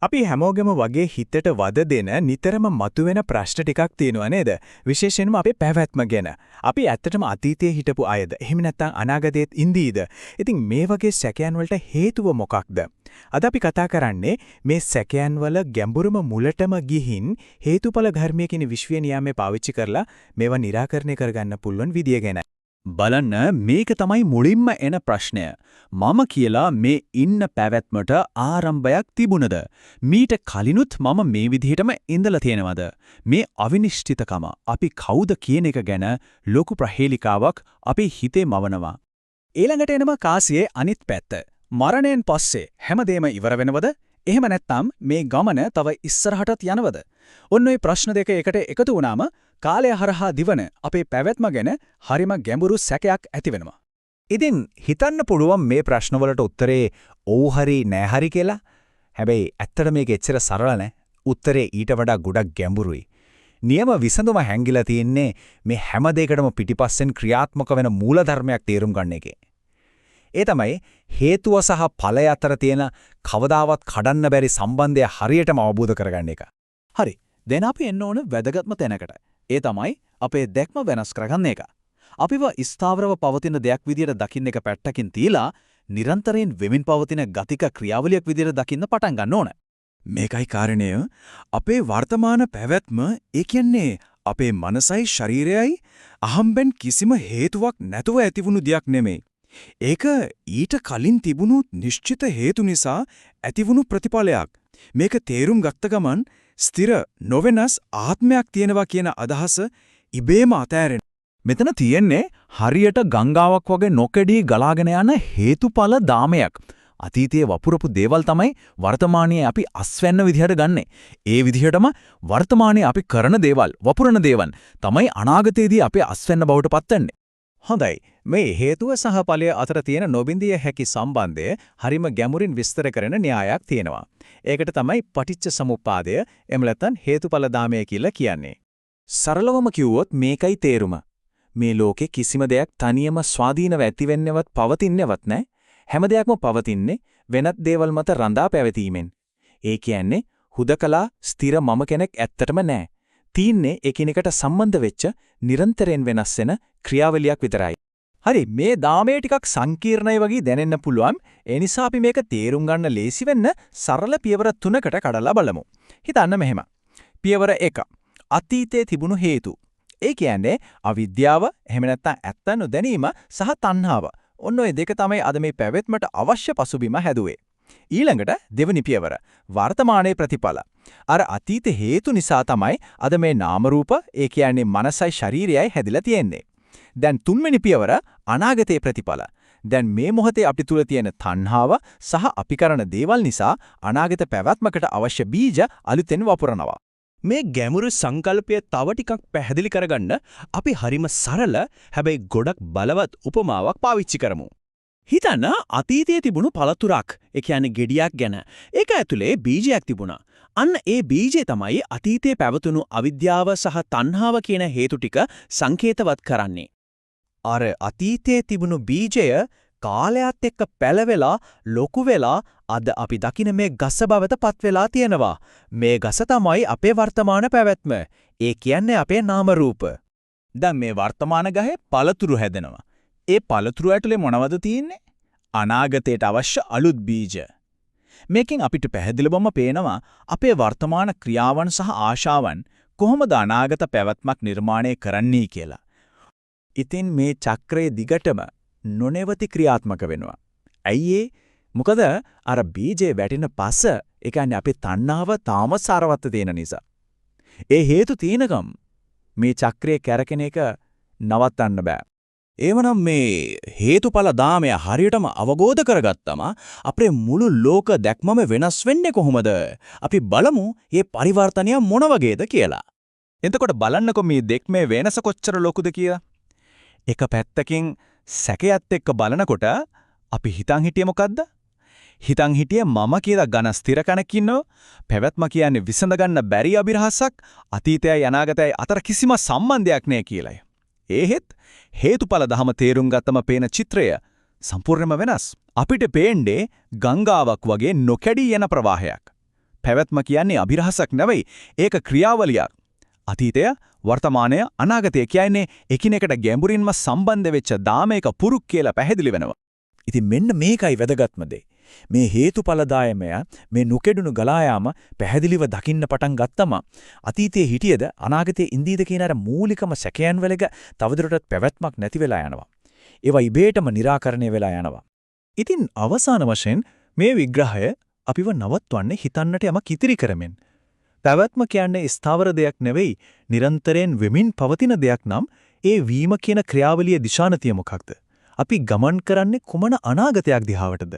අපි හැමෝගෙම වගේ හිතට වද දෙන නිතරම මතුවෙන ප්‍රශ්න ටිකක් තියෙනවා නේද? විශේෂයෙන්ම අපේ පැවැත්ම ගැන. අපි ඇත්තටම අතීතයේ හිටපු අයද? එහෙම නැත්නම් අනාගතයේත් ඉඳීද? ඉතින් මේ වගේ සැකයන් වලට හේතුව මොකක්ද? අද අපි කතා කරන්නේ මේ සැකයන් වල ගැඹුරම මුලටම ගිහින් හේතුඵල ධර්මයේ කියන විශ්වීය න්‍යායය පාවිච්චි කරලා මේවා निराකරණය කරගන්න පුළුවන් විදිය ගැන. බලන්න මේක තමයි මුලින්ම එන ප්‍රශ්නය. මම කියලා මේ ඉන්න පැවැත්මට ආරම්භයක් තිබුණද? මීට කලිනුත් මම මේ විදිහටම ඉඳලා තියෙනවද? මේ අවිනිශ්චිතකම අපි කවුද කියන එක ගැන ලොකු ප්‍රහේලිකාවක් අපි හිතේ මවනවා. ඊළඟට එනවා කාසියේ අනිත් පැත්ත. මරණයෙන් පස්සේ හැමදේම ඉවර වෙනවද? එහෙම නැත්නම් මේ ගමන තව ඉස්සරහටත් යනවද? ඔන්න ඔය ප්‍රශ්න දෙක එකට එකතු වුණාම කාලය හරහා දිවන අපේ පැවැත්ම ගැන හරිම ගැඹුරු සැකයක් ඇති වෙනවා. ඉතින් හිතන්න පුළුවන් මේ ප්‍රශ්නවලට උත්තරේ ඔව් හරි නෑ හරි කියලා. හැබැයි ඇත්තට මේක එච්චර සරල නෑ. උත්තරේ ඊට වඩා ගොඩක් ගැඹුරුයි. නියම විසඳුම හැංගිලා තියෙන්නේ මේ හැම දෙයකටම පිටිපස්සෙන් ක්‍රියාත්මක වෙන මූලධර්මයක් තේරුම් ගන්න එකේ. ඒ තමයි හේතුව සහ ඵලය අතර තියෙන කවදාවත් කඩන්න බැරි සම්බන්ධය හරියටම අවබෝධ කරගන්න එක. හරි. දැන් අපි එන්න ඕන වැදගත්ම තැනකට. ඒ තමයි අපේ දැක්ම වෙනස් කරගන්න එක. අපිව ස්ථාවරව පවතින දෙයක් විදියට දකින්න එක පැත්තකින් තියලා නිරන්තරයෙන් වෙමින් පවතින ගතික ක්‍රියාවලියක් විදියට දකින්න පටන් ගන්න ඕන. මේකයි කාරණය. අපේ වර්තමාන පැවැත්ම ඒ කියන්නේ අපේ මනසයි ශරීරයයි අහම්බෙන් කිසිම හේතුවක් නැතුව ඇතිවුණු දෙයක් නෙමෙයි. ඒක ඊට කලින් තිබුණු නිශ්චිත හේතු නිසා ඇතිවුණු ප්‍රතිඵලයක්. මේක තේරුම් ගත්ත ගමන් ස්ථිර නොවෙනස් ආත්මයක් තියෙනවා කියන අදහස ඉබේම අතෑරෙන. මෙතන තියෙන්නේ හරියට ගංගාවක් වගේ නොකඩී ගලාගෙන යන හේතුඵල දාමයක්. අතීතයේ වපුරපු දේවල් තමයි වර්තමානයේ අපි අස්වැන්න විදිහට ගන්නෙ. ඒ විදිහටම වර්තමානයේ අපි කරන දේවල්, වපුරන දේවල් තමයි අනාගතයේදී අපේ අස්වැන්න බවට පත්වන්නේ. හොඳයි. මේ හේතුව සහ ඵලය අතර තියෙන නොබින්දිය හැකි සම්බන්ධය හරිම ගැඹුරින් විස්තර කරන න්‍යායක් තියෙනවා. ඒකට තමයි පටිච්ච සමුප්පාදය එහෙම නැත්නම් හේතුඵල දාමය කියලා කියන්නේ. සරලවම කිව්වොත් මේකයි තේරුම. මේ ලෝකේ කිසිම දෙයක් තනියම ස්වාධීනව ඇතිවෙන්නවත් පවතින්නවත් නැහැ. හැම දෙයක්ම පවතින්නේ වෙනත් දේවල් මත රඳා පැවතීමෙන්. ඒ කියන්නේ හුදකලා ස්ථිර මම කෙනෙක් ඇත්තටම නැහැ. තීන්නේ එකිනෙකට සම්බන්ධ වෙච්ච නිරන්තරයෙන් වෙනස් වෙන ක්‍රියාවලියක් විතරයි. හරි, මේ දාමයේ ටිකක් සංකීර්ණයි වගේ දැනෙන්න පුළුවන්. ඒ නිසා අපි මේක තේරුම් ගන්න ලේසි වෙන්න සරල පියවර 3කට කඩලා බලමු. හිතන්න මෙහෙම. පියවර 1. අතීතයේ තිබුණු හේතු. ඒ කියන්නේ අවිද්‍යාව, එහෙම නැත්නම් ඇත්ත නොදැනීම සහ තණ්හාව. ඔන්න ඔය දෙක තමයි අද මේ පැවැත්මට අවශ්‍ය පසුබිම හැදුවේ. ඊළඟට දෙවෙනි පියවර වර්තමානයේ ප්‍රතිඵල. අර අතීත හේතු නිසා තමයි අද මේ නාම රූප, ඒ කියන්නේ මනසයි ශරීරයයි හැදිලා තියෙන්නේ. දැන් තුන්වෙනි පියවර අනාගතයේ ප්‍රතිඵල. දැන් මේ මොහොතේ අපි තුල තියෙන තණ්හාව සහ අපි කරන දේවල් නිසා අනාගත පැවැත්මකට අවශ්‍ය බීජ අලුතෙන් වපුරනවා. මේ ගැඹුරු සංකල්පය තව ටිකක් පැහැදිලි කරගන්න අපි හරිම සරල හැබැයි ගොඩක් බලවත් උපමාවක් පාවිච්චි කරමු. හිතන්න අතීතයේ තිබුණු පළතුරක්, ඒ කියන්නේ ගෙඩියක් ගැන. ඒක ඇතුලේ බීජයක් තිබුණා. අන්න ඒ බීජය තමයි අතීතයේ පැවතුණු අවිද්‍යාව සහ තණ්හාව කියන හේතු ටික සංකේතවත් කරන්නේ. අර අතීතයේ තිබුණු බීජය කාලයත් එක්ක පැලවෙලා ලොකු වෙලා අද අපි දකින මේ ගස බවට පත් වෙලා තියෙනවා. මේ ගස තමයි අපේ වර්තමාන පැවැත්ම. ඒ කියන්නේ අපේ නාම රූප. දැන් මේ වර්තමාන ගහේ පළතුරු හැදෙනවා. ඒ පළතුරු ඇතුලේ මොනවද තියෙන්නේ? අනාගතයට අවශ්‍ය අලුත් බීජ. මේකෙන් අපිට පැහැදිලිවම පේනවා අපේ වර්තමාන ක්‍රියාවන් සහ ආශාවන් කොහොමද අනාගත පැවැත්මක් නිර්මාණය කරන්නේ කියලා. ඉතින් මේ චක්‍රයේ දිගටම නොනවති ක්‍රියාත්මක වෙනවා. ඇයි ඒ? මොකද අර බීජේ වැටෙන පස, ඒ කියන්නේ අපේ තණ්හාව තාම සාරවත් තියෙන නිසා. ඒ හේතු තීනකම් මේ චක්‍රයේ කැරකෙන එක නවත්තන්න බෑ. එවනම් මේ හේතුඵල දාමය හරියටම අවබෝධ කරගත්තම අපේ මුළු ලෝක දැක්මම වෙනස් වෙන්නේ කොහොමද? අපි බලමු මේ පරිවර්තනය මොන වගේද කියලා. එතකොට බලන්නකො මේ දෙක්මේ වෙනස කොච්චර ලොකුද කියලා. එක පැත්තකින් සැකයත් එක්ක බලනකොට අපි හිතන් හිටියේ මොකද්ද? හිතන් හිටියේ මම කියලා ඝන ස්ථිර කණක් ඉන්නව. පැවැත්ම කියන්නේ විසඳ ගන්න බැරි අභිරහසක්, අතීතයයි අනාගතයයි අතර කිසිම සම්බන්ධයක් නෑ කියලායි. ඒහෙත් හේතුඵල ධම තේරුම් ගත්තම පේන චිත්‍රය සම්පූර්ණයෙන්ම වෙනස්. අපිට පේන්නේ ගංගාවක් වගේ නොකැඩී යන ප්‍රවාහයක්. පැවැත්ම කියන්නේ අභිරහසක් නෙවෙයි. ඒක ක්‍රියාවලියක්. අතීතය, වර්තමානය, අනාගතය කියන්නේ එකිනෙකට ගැඹුරින්ම සම්බන්ධ වෙච්ච දාමයක පුරුක් කියලා පැහැදිලි වෙනවා. ඉතින් මෙන්න මේකයි වැදගත්ම දේ. මේ හේතුඵලදායමය මේ නුකෙඩුණු ගලා යාම පැහැදිලිව දකින්න පටන් ගත්තම අතීතයේ හිටියද අනාගතයේ ඉඳීද කියන අර මූලිකම සැකයන් වලක තවදුරටත් පැවැත්මක් නැති වෙලා යනවා. ඒවා ඉබේටම निराකරණය වෙලා යනවා. ඉතින් අවසාන වශයෙන් මේ විග්‍රහය අපිව නවත්වන්නේ හිතන්නට යමක් ඉතිරි කරමින්. පැවැත්ම කියන්නේ ස්ථාවර දෙයක් නෙවෙයි, නිරන්තරයෙන් වෙමින් පවතින දෙයක් නම් ඒ වීම කියන ක්‍රියාවලියේ දිශානතිය මොකක්ද? අපි ගමන් කරන්නේ කුමන අනාගතයක් දිහාවටද?